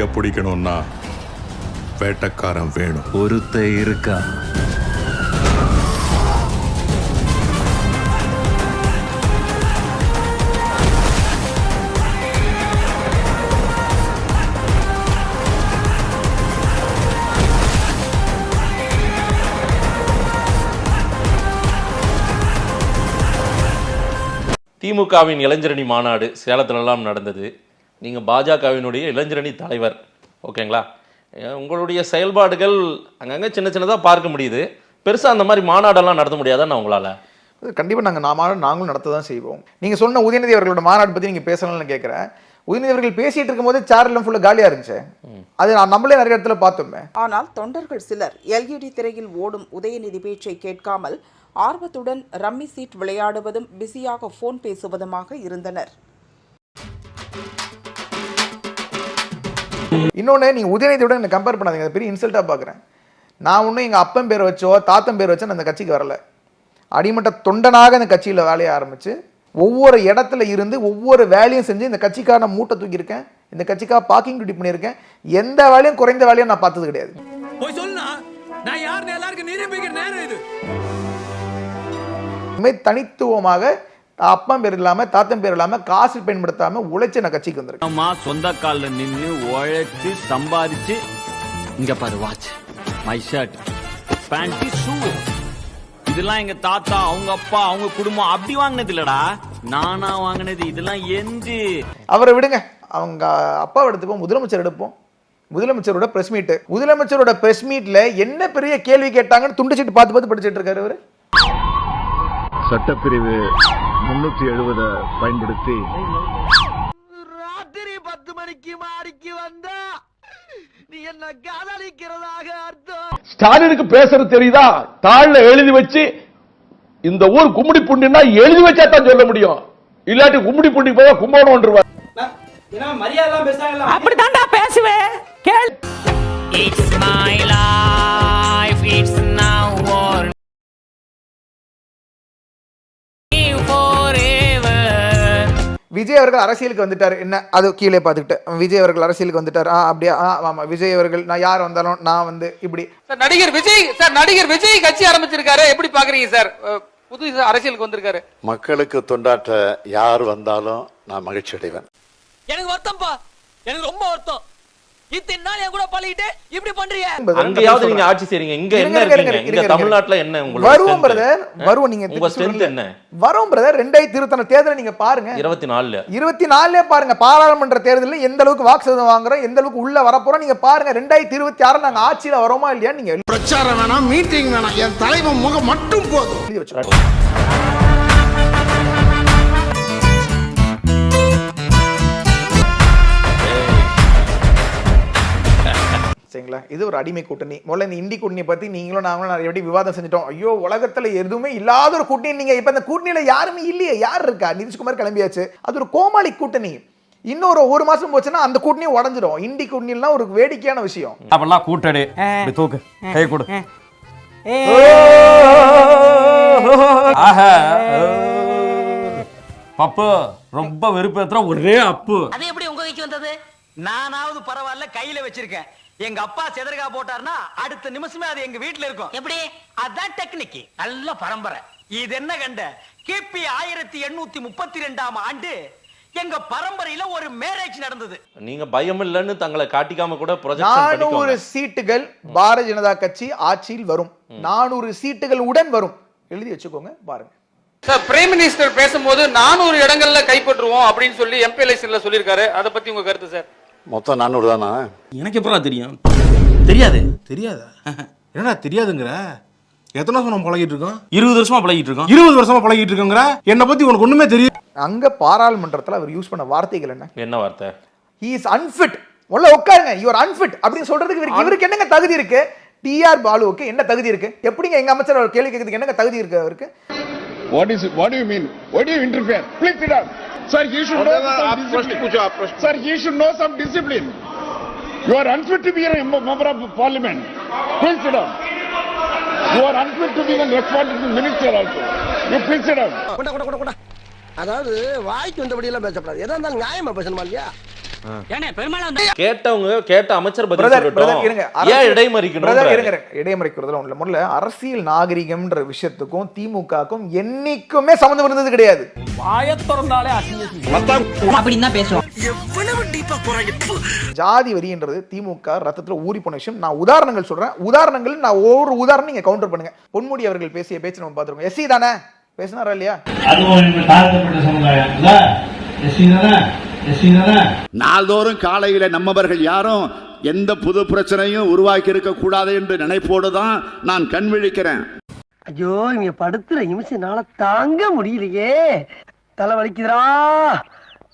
புலிய பிடிக்கணும்னா வேட்டக்காரன் வேணும். ஒருத்த இருக்கா? திமுகவின் இளைஞரணி மாநாடு சேலத்திலெல்லாம் நடந்தது. நீங்கள் பாஜகவினுடைய இளைஞரணி தலைவர், ஓகேங்களா? உங்களுடைய செயல்பாடுகள் அங்கங்கே சின்ன சின்னதாக பார்க்க முடியுது. பெருசாக அந்த மாதிரி மாநாடெல்லாம் நடத்த முடியாதான்னு உங்களால்? கண்டிப்பாக நாங்களும் நடத்த தான் செய்வோம். நீங்கள் சொன்ன உதயநிதி அவர்களோட மாநாடு பற்றி நீங்கள் பேசணும்னு கேட்குறேன். உதயநிதி அவர்கள் பேசிட்டு இருக்கும்போது சேரெல்லாம் ஃபுல்லாக காலியாக இருந்துச்சு. அது நம்மளே நிறைய இடத்துல பார்த்தோமே. ஆனால் தொண்டர்கள் சிலர் எல்இடி திரையில் ஓடும் உதயநிதி பேச்சை கேட்காமல் ஆர்வத்துடன் ரம்மி சீட் விளையாடுவதும் பிஸியாக போன் பேசுவதுமாக இருந்தனர். இன்னொன்று, நீங்கள் உதயநிதியோட என்னை கம்பேர் பண்ணாதீங்க, அது பெரிய இன்சல்ட்டாக பார்க்குறேன். நான் ஒன்றும் எங்கள் அப்பன் பேரை வச்சோ தாத்தன் பேர் வச்சோ அந்த கட்சிக்கு வரல. அடிமட்ட தொண்டனாக இந்த கட்சியில் வேலையை ஆரம்பித்து ஒவ்வொரு இடத்துல இருந்து ஒவ்வொரு வேலையும் செஞ்சு இந்த கட்சிக்கான மூட்டை தூக்கியிருக்கேன். இந்த கட்சிக்காக பார்க்கிங் டியூட்டி பண்ணியிருக்கேன். எந்த வேலையும் குறைந்த வேலையும் நான் பார்த்தது கிடையாது. தனித்துவமாக அப்பா பேர் இல்லாம தாத்தன் பேர் இல்லாம காசு பயன்படுத்தாம உழைச்ச நான் கட்சிக்கு வந்திருக்கேன். சொந்த கால்ல நின்று உழைச்சு சம்பாதிச்சு, இங்க பாரு watch, my shirt, pant, shoe, இதெல்லாம் எங்க தாத்தா, அவங்க அப்பா, அவங்க குடும்பம் அப்படி வாங்கினது இல்லடா, நானா வாங்கினது. இதெல்லாம் எந்த அவரை விடுங்க, அவங்க அப்பாவை எடுத்துப்போம், முதலமைச்சர் எடுப்போம். முதலமைச்சரோட பிரஸ் மீட், முதலமைச்சரோட பிரஸ் மீட்ல என்ன பெரிய கேள்வி கேட்டாங்கன்னு துண்டு சீட்டு பார்த்து படிச்சுட்டு இருக்காரு அவரு. சட்டப்பிரிவு 370 பயன்படுத்தி ராத்திரி 10 மணிக்கு மாறிக்கு வந்தா நீ என்ன காதலிக்கிறதாக அர்த்தம். ஸ்டாலினுக்கு பேசுறது தெரியுதா? தாள்ல எழுதி வச்சு இந்த ஊர் கும்மிடி புண்டினா எழுதி வச்சா தான் சொல்ல முடியும். இல்லாட்டி கும்மிடி புண்டி போய் கும்பகோணம் அப்படித்தான்டா பேசுவேன். கேள். It's my life, it's now or Vijay அவர்கள் அரசியலுக்கு வந்துட்டார். என்ன அது கீழே பார்த்துக்கிட்டு விஜய் அவர்கள் அரசியலுக்கு வந்துட்டார். அப்படியே ஆமா, விஜய் அவர்கள் நான் யார் வந்தாலும் நான் வந்து இப்படி. நடிகர் விஜய் கட்சி ஆரம்பிச்சிருக்காரு, எப்படி பாக்குறீங்க சார்? புது அரசியலுக்கு வந்திருக்காரு. மக்களுக்கு தொண்டாற்ற யார் வந்தாலும் நான் மகிழ்ச்சி அடைவேன். எனக்கு வருத்தம்ப்பா, எனக்கு ரொம்ப வருத்தம். இத்தனை நாள் என் கூட பழகிட்டு இப்படி பண்றீங்க. அங்கயாவது நீங்க ஆட்சி செய்றீங்க, இங்க என்ன இருக்கீங்க? இங்க தமிழ்நாட்டுல என்ன உங்களுக்கு வருவோம் பிரதர், வருவோம். நீங்க உங்க ஸ்ட்ரெngth என்ன? வரோம் பிரதர். 2024 தேர்தலை நீங்க பாருங்க. 24 பாருங்க. பாராளுமன்ற தேர்தலில் எந்த அளவுக்கு வாக்கு சதவீதம் வாங்குறோம், எந்த அளவுக்கு உள்ள வர போறோம் நீங்க பாருங்க. 2026 நாங்க ஆட்சியில வரோமா இல்லையா? நீங்க பிரச்சாரம் வேணாம், மீட்டிங் வேணாம், என் தலைவன் முகம் மட்டும் போதும். சரிங்களா? இது ஒரு அடிமை கூட்டணி. முதல்ல இந்த இந்தி கூட்டணியை பத்தி நீங்களும் நாங்களும் நிறைய விவாதம் செஞ்சுட்டோம். ஐயோ, உலகத்துல எதுவுமே இல்லாத ஒரு கூட்டணி. நீங்க இப்ப இந்த கூட்டணியில யாருமே இல்லையே. யார் இருக்கா? நிதிஷ்குமார் கிளம்பியாச்சு. அது ஒரு கோமாளி கூட்டணி. இன்னொரு ஒரு மாசம் போச்சுன்னா அந்த கூட்டணியும் உடஞ்சிடும். இந்தி கூட்டணிலாம் ஒரு வேடிக்கையான விஷயம். அப்பெல்லாம் கூட்டடே தூக்கு கை கொடு. பப்பு ரொம்ப வெறுப்பேத்துற ஒரே அப்பு. அது எப்படி உங்க கைக்கு வந்தது? நானாவது பரவாயில்ல, கையில வச்சிருக்கேன். எங்க அப்பா செதறகா போட்டார்னா அடுத்த நிமிஷமே அது எங்க வீட்டுல இருக்கும். எப்படி? அதான் டெக்னிக். நல்ல பரம்பரை. இது என்ன கண்ட? கிபி 1832ஆம் ஆண்டு எங்க பரம்பரையில ஒரு மேரேஜ் நடந்தது. நீங்க பயம் இல்லன்னு தங்களை காட்டிக்காம கூட ப்ரொஜெக்ஷன் பண்ணிக்கோங்க. 400 சீட்டுகள் பாரதிய ஜனதா கட்சி ஆட்சியில் வரும். 400 சீட்டுகள் உடன் வரும். எழுதி வச்சுக்கோங்க, பாருங்க. சார், பிரைம் மினிஸ்டர் பேசும்போது 400 இடங்கள்ல கைப்பற்றுவோம் அப்படின்னு சொல்லி எம்பி எலெக்ஷன்ல சொல்லியிருக்காரு. அதை பத்தி உங்க கருத்து சார்? மொத்தம் 400 தானா? எனக்கு எப்பறம் தெரியும்? தெரியாதா? என்னடா தெரியாதுங்கிற? எத்தனை வருஷம் பழகிட்டு இருக்கோம்? 20 வருஷமா பழகிட்டு இருக்கோம். 20 வருஷமா பழகிட்டு இருக்கோங்கிற? என்ன பத்தி உனக்கு ஒண்ணுமே தெரியும்? அங்க பாராளுமன்றத்துல அவர் யூஸ் பண்ண வார்த்தைகள் என்ன? என்ன வார்த்தை? he is unfit. உள்ள உட்காருங்க, you are unfit அப்படி சொல்றதுக்கு இவருக்கு என்னங்க தகுதி இருக்கு? டிஆர் பாலுவுக்கு என்ன தகுதி இருக்கு? எப்படிங்க எங்க அமைச்சர் அவர் கேள்வி கேட்கிறதுக்கு என்னங்க தகுதி இருக்கு அவருக்கு? What do you mean? Why do you interfere? Please sit down. Sir, he should know some discipline. Sir, he should know some discipline. You are unfit to be a member of parliament. Please sit down. You are unfit to be a responsible minister also. You please sit down. அதாவது வாய்க்கு வந்தபடி எல்லாம் பேசப்படாது. எதா இருந்தாலும் நியாயமா பேசணுமா இல்லையா? கேட்ட அமைச்சர் பதில் பிரதர் சொல்லட்டும். இருங்க ஏன் இடைமறிக்கணும்? பிரதர் இருங்க இடைமறிக்கிறதுல ஒண்ணு முதல்ல அரசியல் நாகரிகம்ன்ற விஷயத்துக்கும் திமுகவுக்கும் என்னைக்குமே சம்பந்தம் இருந்தது கிடையாது. ஜாதி வரின்றது திமுக ரத்தத்துல ஊறி போன விஷயம். நான் உதாரணங்கள் சொல்றேன், நான் ஒவ்வொரு உதாரணம் நீங்க கவுண்டர் பண்ணுங்க. பொன்முடி அவர்கள் பேசிய பேச்சு நம்ம பார்த்துருக்கோம். எஸ்சி தானே பேசினாரா இல்லையா? நாள்தோறும் காலையில நம்மவர்கள் யாரும் எந்த புது பிரச்சனையும் உருவாக்கி இருக்க கூடாது என்று நினைப்போடு தான் நான் கண் விழிக்கிறேன். ஐயோ இங்க படுத்துற நிமிஷம்னால தாங்க முடியலையே. தலை வலிக்குதுடா,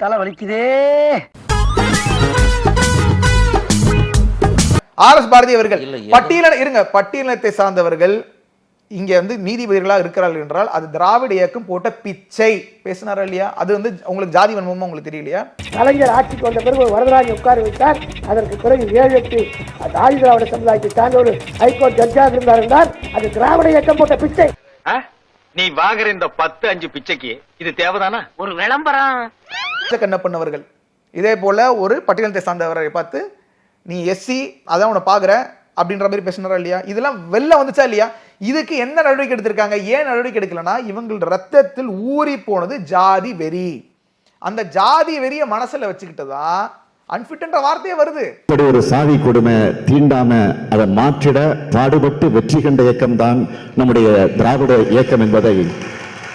தலை வலிக்குதே. ஆர்.எஸ். பாரதி அவர்கள் பட்டியலினத்தை சார்ந்தவர்கள் இங்க வந்து நீதிபதிகளாக இருக்கிறார்கள் என்றால் அது திராவிட இயக்கம் போட்ட பிச்சை பேசினாரா இல்லையா? அது வந்து உங்களுக்கு ஜாதி வன்மமா உங்களுக்கு தெரியலையா? கலைஞர் ஆட்சிக்கு வந்த பிறகு வரதராஜன் உட்கார வைத்தார். அதற்கு பிறகு 7-8 ஆதி திராவிட சமுதாயத்தை சார்ந்த ஒரு ஹைகோர்ட் ஜட்ஜாக இருந்தார் என்றால் அது திராவிட இயக்கம் போட்ட பிச்சை. நீ வாங்குற இந்த 10-5 பிச்சைக்கு இது தேவைதானா? ஒரு விளம்பரம். கண்ணப்பன் அவர்கள் இதே போல ஒரு பட்டியலத்தை சார்ந்தவரை பார்த்து நீ எஸ்சி அதான் உன்னை பாக்குற அப்படின்ற மாதிரி பேசினாரா இல்லையா? இதெல்லாம் வெளில வந்துச்சா இல்லையா? இதுக்கு என்ன நடவடிக்கை எடுத்திருக்காங்க? ஏன் நடவடிக்கை எடுக்கலன்னா இவங்களோட ரத்தத்தில் ஊறி போனது ஜாதி வெறி. அந்த ஜாதி வெறிய மனசுல வச்சுக்கிட்டதா அன்பிட்ன்ற வார்த்தையே வருது. ஒரு சாதி கொடுமை தீண்டாம அதை மாற்றிட பாடுபட்டு வெற்றி கண்ட இயக்கம் தான் நம்முடைய திராவிட இயக்கம் என்பதை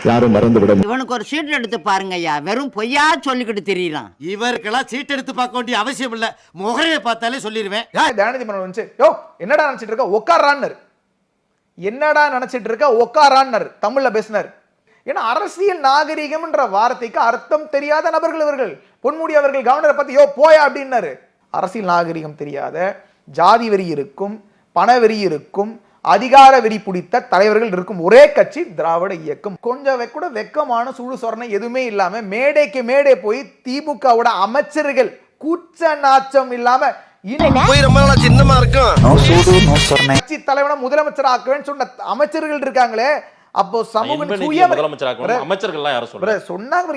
யாரும் மறந்துவிட. இவனுக்கு ஒரு சீட் எடுத்து பாருங்க ஐயா, வெறும் பொய்யா சொல்லிக்கிட்டு தெரியலாம். இவருக்கெல்லாம் சீட் எடுத்து பார்க்க வேண்டிய அவசியம் இல்ல, முகரையை பார்த்தாலே சொல்லிடுவேன். தயாநிதி மாறன் வந்து யோ என்னடா நினைச்சிட்டு இருக்க உட்காரான்னர், என்னடா நினைச்சிட்டு இருக்க உட்காரான்னர் தமிழ்ல பேசினார். ஏன்னா அரசியல் நாகரிகம்ன்ற வார்த்தைக்கு அர்த்தம் தெரியாத நபர்கள் இவர்கள். பொன்முடி அவர்கள் கவர்னரை பத்தி யோ போயா அப்படின்னாரு. அரசியல் நாகரிகம் தெரியாத, ஜாதி வெறி இருக்கும், பணவெறி இருக்கும், அதிகார வெறி பிடித்த தலைவர்கள் இருக்கும் ஒரே கட்சி திராவிட இயக்கம். கொஞ்சம் கூட வெக்கமான சுழு சொரணை எதுவுமே இல்லாம மேடைக்கு மேடை போய் திமுகவோட அமைச்சர்கள் கூச்ச நாச்சம் இல்லாம சின்னமா இருக்கும் கட்சி தலைவனை முதலமைச்சர் ஆக்குவேன்னு சொன்ன அமைச்சர்கள் இருக்காங்களே. அப்போ சமூக அமைச்சர்கள் சொன்னாங்க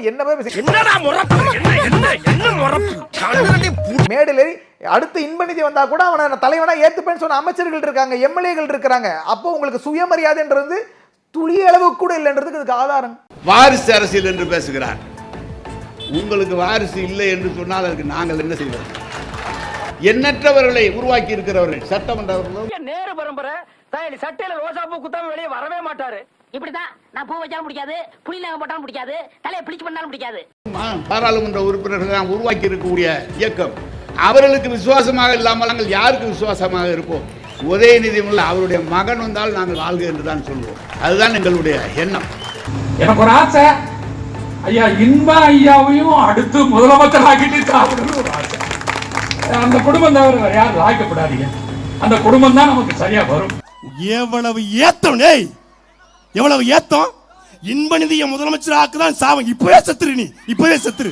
மேடையில அடுத்து இன்பநிதி வந்தா கூட அவனை தலைவனா ஏத்துப்பேன்னு சொன்ன அமைச்சர்கள் இருக்காங்க, எம்எல்ஏகள் இருக்கிறாங்க. அப்போ உங்களுக்கு சுயமரியாதைன்றது துளி அளவு கூட இல்லைன்றதுக்கு இதுக்கு ஆதாரம். வாரிசு அரசியல் என்று பேசுகிறார். உங்களுக்கு வாரிசு இல்லை என்று சொன்னால் அதுக்கு நாங்கள் என்ன செய்வோம்? எண்ணற்றவர்களை உருவாக்கி இருக்கிறவர்கள் சட்டமன்றவர்கள். நேரு பரம்பரை சட்டையில ரோசாப்பூ குத்தாம வெளியே வரவே மாட்டாரு. இப்படிதான் நான் பூ வச்சாலும் பிடிக்காது, புளி நகை போட்டாலும் பிடிக்காது, தலையை பிடிச்சு பண்ணாலும் பிடிக்காது. பாராளுமன்ற உறுப்பினர்கள் நாம் உருவாக்கி இருக்கக்கூடிய இயக்கம் அவர்களுக்கு விசுவாசமாக இல்லாமல் நாங்கள் யாருக்கு விசுவாசமாக இருப்போம்? உதயநிதி அவருடைய மகன் வந்தால் நாங்கள் வாழ்க என்று தான் சொல்வோம். அதுதான் எங்களுடைய எண்ணம். எனக்கு ஒரு ஆசை, ஐயா இன்ப ஐயாவையும் அடுத்து முதலமைச்சர் ஆக்கிட்டு சாப்பிடணும் ஒரு ஆசை. அந்த குடும்பம் தவிர யாரும் ஆக்கப்படாதீங்க. அந்த குடும்பம் தான் நமக்கு சரியா வரும். எவ்வளவு ஏத்தம் டேய், எவ்வளவு ஏத்தம். இன்பநிதியை முதலமைச்சர் ஆக்குதான் சாவம். இப்பவே செத்துரு, நீ இப்பவே செத்துரு.